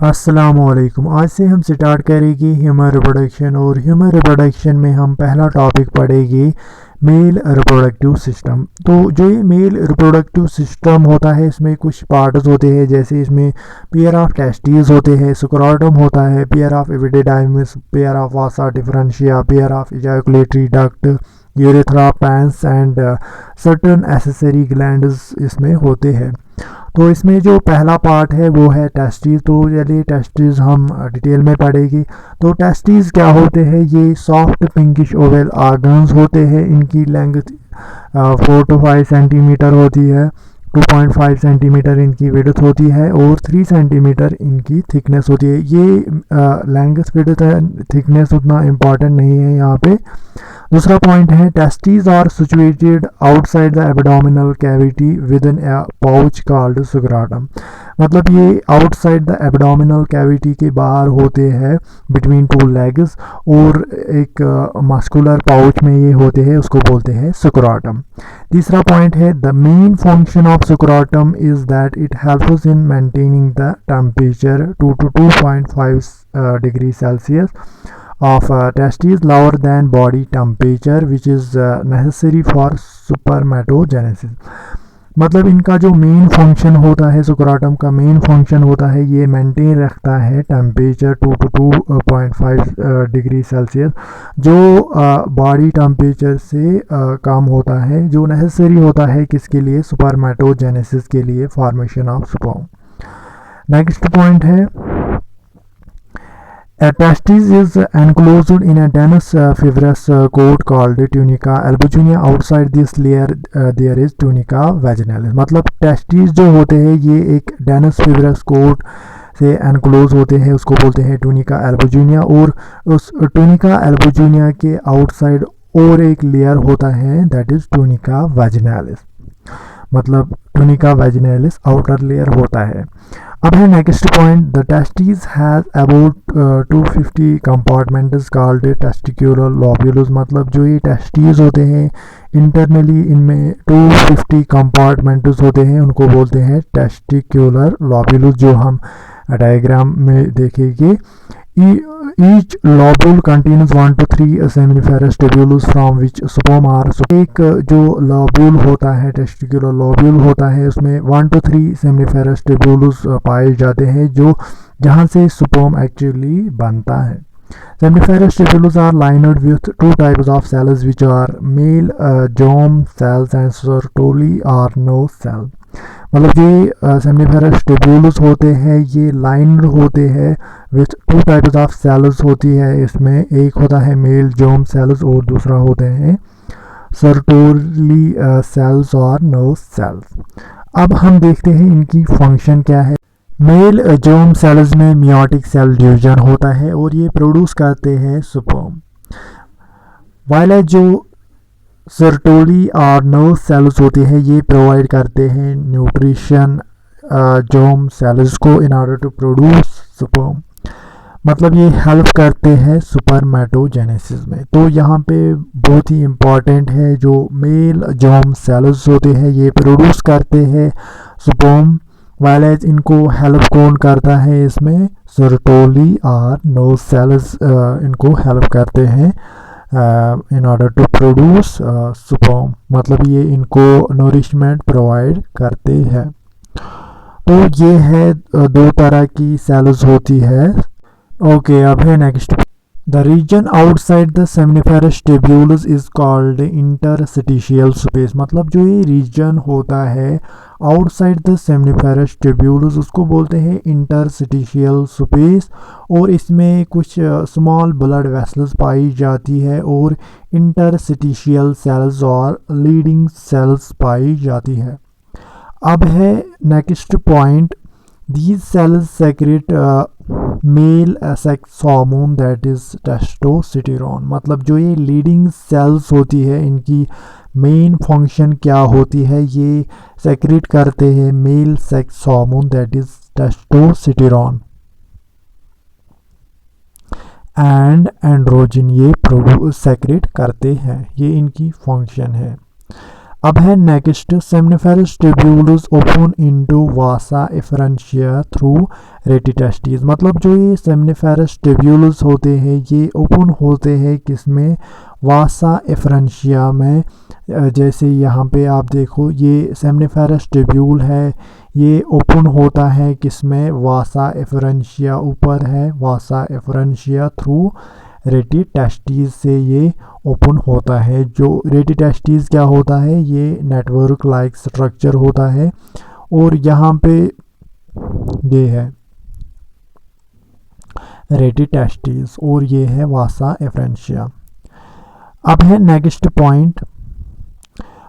अस्सलामुअलैकुम। आज से हम स्टार्ट करेंगे ह्यूमन रिप्रोडक्शन और ह्यूमन रिप्रोडक्शन में हम पहला टॉपिक पढ़ेंगे मेल रिप्रोडक्टिव सिस्टम। तो जो ये मेल रिप्रोडक्टिव सिस्टम होता है इसमें कुछ पार्ट्स होते हैं, जैसे इसमें पेयर ऑफ टेस्टिस होते हैं, स्क्रोटम होता है, pair of epididymis, pair of vasa differentia, pair of ejaculatory duct, urethra, penis and certain accessory glands इसमें होते हैं। तो इसमें जो पहला पार्ट है वो है टेस्टिस। तो चलिए टेस्टिस हम डिटेल में पढ़ेंगे। तो टेस्टिस क्या होते हैं? ये सॉफ्ट पिंकिश ओवल ऑर्गन्स होते हैं। इनकी लेंथ 4 to 5 सेंटीमीटर होती है, 2.5 सेंटीमीटर इनकी विड्थ होती है और 3 सेंटीमीटर इनकी थिकनेस होती है। ये लेंथ विड्थ थिकनेस उतना इम्पॉर्टेंट नहीं है यहाँ पे। दूसरा पॉइंट है testis are situated outside the abdominal cavity within a pouch called scrotum. मतलब ये आउटसाइड द एब्डोमिनल कैविटी के बाहर होते हैं बिटवीन टू लेग्स, और एक मस्कुलर पाउच में ये होते हैं, उसको बोलते हैं स्क्रोटम। तीसरा पॉइंट है the main function of scrotum is that it helps in maintaining the temperature 2 to 2.5 degree Celsius of testes lower than body temperature which is necessary for spermatogenesis। मतलब इनका जो मेन फंक्शन होता है, scrotum का main function होता है, ये maintain रखता है टेम्परेचर 2 to 2.5 डिग्री सेल्सियस, जो बॉडी टेम्परेचर से कम होता है, जो नेसेसरी होता है किसके लिए? स्पर्मेटोजेनेसिस के लिए, formation of sperm. Next point है a testis is enclosed in a dense fibrous coat called tunica albuginea. Outside this layer there is tunica vaginalis। मतलब टेस्टिस जो होते हैं ये एक डेनस फिब्रस कोट से एनक्लोज होते हैं, उसको बोलते हैं टूनिका एल्बुजिनिया। और उस टूनिका एल्बुजिनिया के आउटसाइड और एक लेयर होता है, दैट इज टूनिका वैजिनालिस। मतलब टूनिका वैजिनालिस आउटर लेयर होता है। अब है next point the testis has about 250 compartments called testicular lobules. मतलब जो ये टेस्टिस होते हैं इंटरनली इनमें 250 कंपार्टमेंट्स होते हैं, उनको बोलते हैं टेस्टिकुलर लोब्यूल्स, जो हम डायग्राम में देखेंगे। Each lobule contains 1 to 3 seminiferous tubules from which sperm are। एक जो lobule होता है, टेस्टिकुलर लोब्यूल होता है, उसमें 1 to 3 seminiferous tubules पाए जाते हैं, जो जहाँ से sperm एक्चुअली बनता है। Seminiferous tubules are lined with two types of cells which are male germ cells and Sertoli or no cell। मतलब ये सेमिनिफेरस ट्यूब्यूल्स होते हैं, ये लाइनड होते हैं with two types of cells होती है। इसमें एक होता है मेल जर्म सेल्स और दूसरा होते हैं सर्टोली सेल्स और नो सेल्स। अब हम देखते हैं इनकी फंक्शन क्या है। मेल जर्म सेल्स में मियोटिक सेल डिवीजन होता है और ये प्रोड्यूस करते हैं स्पर्म, वाइल जो सर्टोली और नर्व सेल्स होते हैं ये प्रोवाइड करते हैं न्यूट्रिशन जर्म सेल्स को in order to produce sperm. मतलब ये हेल्प करते हैं स्पर्मेटोजेनेसिस में। तो यहाँ पे बहुत ही इम्पॉर्टेंट है, जो मेल जर्म सेल्स होते हैं ये प्रोड्यूस करते हैं स्पर्म, वाइलेज इनको हेल्प कौन करता है? इसमें सर्टोली और नर्व सेल्स इनको हेल्प करते हैं in order to produce sperm. मतलब ये इनको नरिशमेंट प्रोवाइड करते हैं। तो ये है दो तरह की सेल्स होती है। ओके, अब है next the region outside the seminiferous tubules is called interstitial space. मतलब जो ये रीजन होता है आउटसाइड द सेमिनिफेरस ट्यूब्यूल्स उसको बोलते हैं इंटरस्टिशियल स्पेस, और इसमें कुछ स्मॉल ब्लड वेसल्स पाई जाती है और इंटरस्टिशियल सेल्स और लीडिंग सेल्स पाई जाती है। अब है next point these cells secrete male sex hormone that is testosterone। मतलब जो ये लीडिंग सेल्स होती है इनकी मेन फंक्शन क्या होती है? ये सेक्रेट करते हैं male sex hormone that is testosterone and androgen, ये प्रोड्यूस सेक्रेट करते हैं, ये इनकी फंक्शन है। अब है next, seminiferous tubules open into vasa efferentia through rete testis. मतलब जो ये सेमनिफेरस ट्यूब्यूल्स होते हैं ये ओपन होते हैं किसमें, वासा एफरेंशिया में। जैसे यहाँ पे आप देखो ये सेमनिफेरस ट्यूब्यूल है, ये ओपन होता है किसमें, वासा एफरेंशिया ऊपर है, वासा एफरेंशिया थ्रू रेटिटेस्टिस से ये ओपन होता है। जो रेटिटेस्टिस क्या होता है, ये नेटवर्क लाइक स्ट्रक्चर होता है और यहाँ पे ये है रेटिटेस्टिस और ये है वासा एफरेंशिया। अब है next point,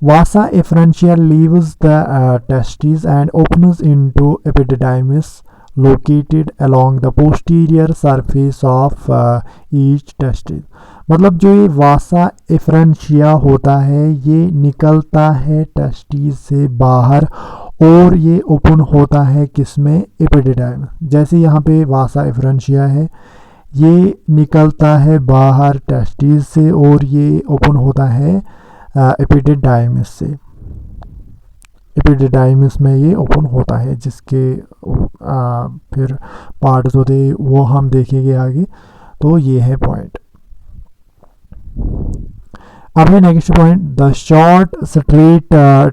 Vasa efferentia leaves the testis and opens into epididymis located along the posterior surface of each testis। मतलब जो ये वासा एफरेंशिया होता है ये निकलता है टेस्टिस से बाहर और ये ओपन होता है किसमें, एपिडिडाइमिस। जैसे यहाँ पे वासा एफरेंशिया है, ये निकलता है बाहर टेस्टिस से और ये ओपन होता है एपिडिडाइमिस से। एपिडिडाइमिस में ये ओपन होता है, जिसके फिर पार्ट्स होते हैं वो हम देखेंगे आगे। तो ये है पॉइंट। अब है next point, the short straight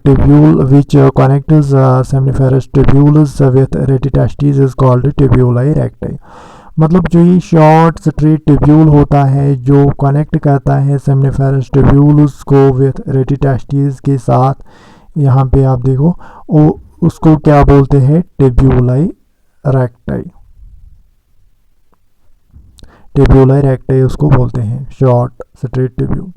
tubule which connects seminiferous tubules with rete testis is called tubuli recti. मतलब जो ये शॉर्ट स्ट्रेट ट्यूब्यूल होता है जो कनेक्ट करता है सेमनिफेरस ट्यूब्यूल्स को विथ रेटिटेस्टिस के साथ, यहाँ पे आप देखो उसको क्या बोलते हैं, ट्यूब्यूलाई रेक्टाई। ट्यूब्यूलाई रेक्टाई उसको बोलते हैं, शॉर्ट स्ट्रेट ट्यूब्यूल।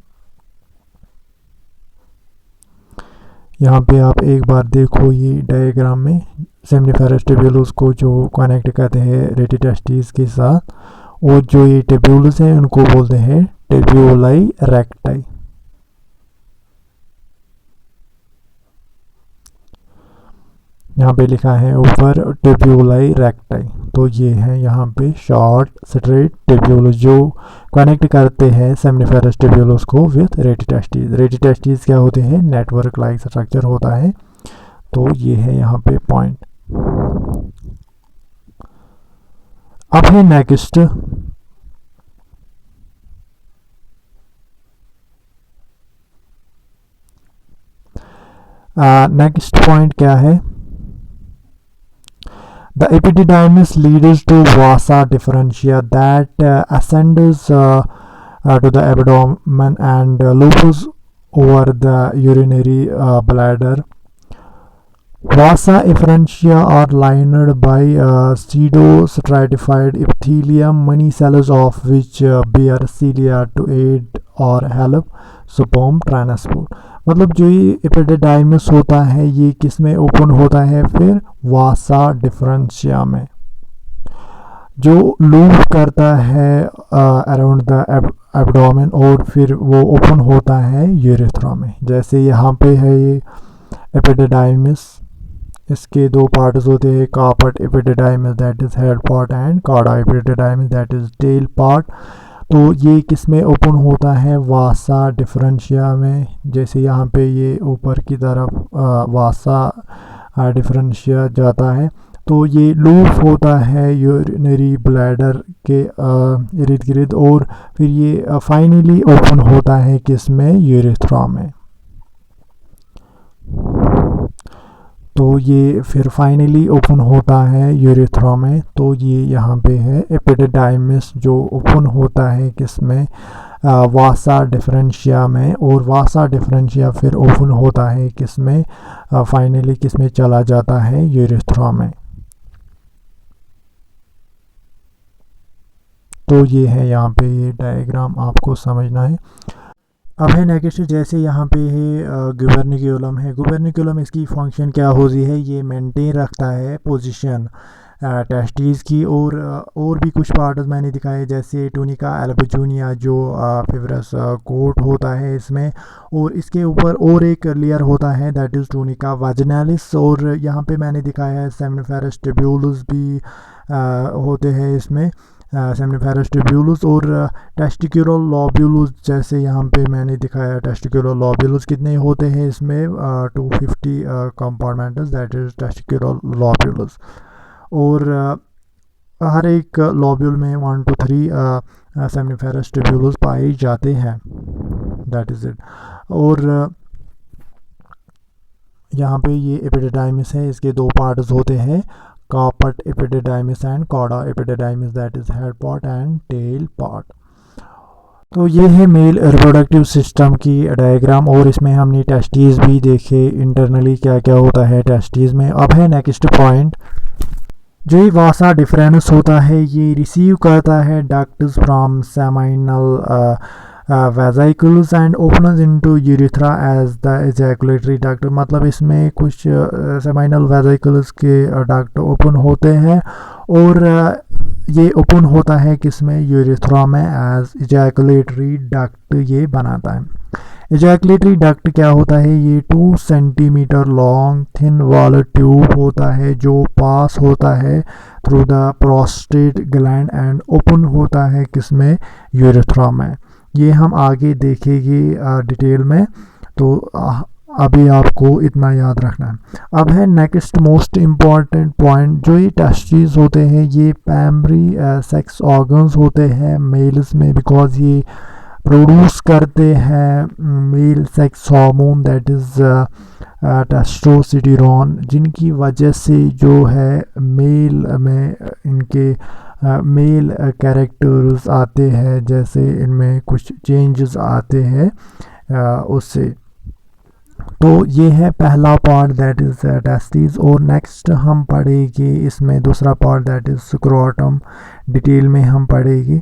यहाँ पे आप एक बार देखो ये डायग्राम में, सेमनिफेरस ट्यूब्यूल्स को जो कनेक्ट करते हैं रेटिटेस्टिस के साथ और जो ये ट्यूब्यूल्स हैं उनको बोलते हैं ट्यूब्यूलाई रेक्टाई। यहाँ पे लिखा है ऊपर ट्यूब्यूलाई रेक्टाई। तो ये है यहाँ पे शॉर्ट स्ट्रेट ट्यूब्यूल्स जो कनेक्ट करते हैं सेमनिफेरस ट्यूब्यूल्स को विथ रेटिटेस्टिस। रेटिटेस्टिस क्या होते हैं, नेटवर्क लाइक स्ट्रक्चर होता है। तो ये है यहाँ पे पॉइंट। अब है नेक्स्ट, नेक्स्ट पॉइंट क्या है, the epididymis leads to vasa differentia that ascends to the abdomen and loops over the urinary bladder. Vasa efferentia are lined by pseudostratified epithelium, many cells of which bear cilia to aid or help sperm transport। मतलब जो ये epididymis होता है ये किस में open होता है, फिर वासा डिफरेंशिया में, जो लूप करता है अराउंड द एब्डोमेन और फिर वो ओपन होता है यूरेथ्रा में। जैसे यहाँ पे है ये एपिडिडाइमिस, इसके दो पार्ट्स होते हैं, caput epididymis that is head part and cauda epididymis that is tail part. तो ये किस में ओपन होता है, वासा डिफरेंशिया में। जैसे यहाँ पे ये ऊपर की तरफ वासा डिफरेंशिया जाता है तो ये लूप होता है यूरिनरी ब्लैडर के इर्द गिर्द और फिर ये फाइनली ओपन होता है किस में, यूरेथ्रा में। तो ये फिर फाइनली ओपन होता है यूरेथ्रा में। तो ये यहाँ पे है एपिडिडाइमिस जो ओपन होता है किसमें, वासा डिफरेंशिया में, और वासा डिफरेंशिया फिर ओपन होता है किसमें, फाइनली किसमें चला जाता है, यूरेथ्रा में। तो ये है यहाँ पे ये डायग्राम आपको समझना है। अब है नेक्स्ट, जैसे यहाँ पे है गुबर्निकुलम है। गुबर्निकुलम इसकी फंक्शन क्या होती है, ये मेंटेन रखता है पोजीशन टेस्टिस की, और भी कुछ पार्ट्स मैंने दिखाए जैसे ट्यूनिका एल्बुजिनिया जो फिब्रस कोट होता है इसमें, और इसके ऊपर और एक लेयर होता है दैट इज़ ट्यूनिका वाजिनालिस। और यहाँ पे मैंने दिखाया है सेमनिफेरस ट्यूब्यूल्स भी होते हैं इसमें। सेमनिफेरस ट्यूब्यूल्स और टेस्टिकुलर लोब्यूल्स, जैसे यहाँ पे मैंने दिखाया टेस्टिकुलर लोब्यूल्स कितने होते हैं इसमें 250 compartments, that is testicular lobules. और हर एक लोब्यूल में 1 to 3 सेमनिफेरस ट्यूब्यूल्स पाए जाते हैं, दैट इज़ इट। और यहाँ पे ये एपिडिडाइमिस है, इसके दो पार्ट्स होते हैं, caput epididymis and coda epididymis, that is head part and tell part. तो ये है मेल रिप्रोडक्टिव सिस्टम की डायग्राम, और इसमें हमने टेस्टीज भी देखे इंटरनली क्या क्या होता है टेस्टीज में। अब है नेक्स्ट पॉइंट, जो ये वासा डिफरेंस होता है ये रिसीव करता है ducts from seminal vesicles and opens into urethra as the ejaculatory duct. मतलब इसमें कुछ सेमाइनल वेसिकल्स के डक्ट ओपन होते हैं, और ये ओपन होता है किसमें, यूरेथ्रा में, एज एजैकुलेटरी डक्ट ये बनाता है। एजैकुलेटरी डक्ट क्या होता है, ये 2 centimetre long thin wall tube होता है जो पास होता है through the prostate gland and open होता है किसमें, यूरेथ्रा में। ये हम आगे देखेंगे डिटेल में, तो अभी आपको इतना याद रखना है। अब है नेक्स्ट मोस्ट इम्पॉर्टेंट पॉइंट, जो ये टेस्टिस होते हैं ये प्राइमरी सेक्स ऑर्गन्स होते हैं मेल्स में, बिकॉज ये प्रोड्यूस करते हैं male sex hormone, that is testosterone, जिनकी वजह से जो है मेल में इनके मेल कैरेक्टर्स आते हैं, जैसे इनमें कुछ चेंजेस आते हैं उससे। तो ये है पहला पार्ट, दैट इज़ टेस्टिस। और नेक्स्ट हम पढ़ेंगे इसमें दूसरा part, that is scrotum, detail में हम पढ़ेंगे।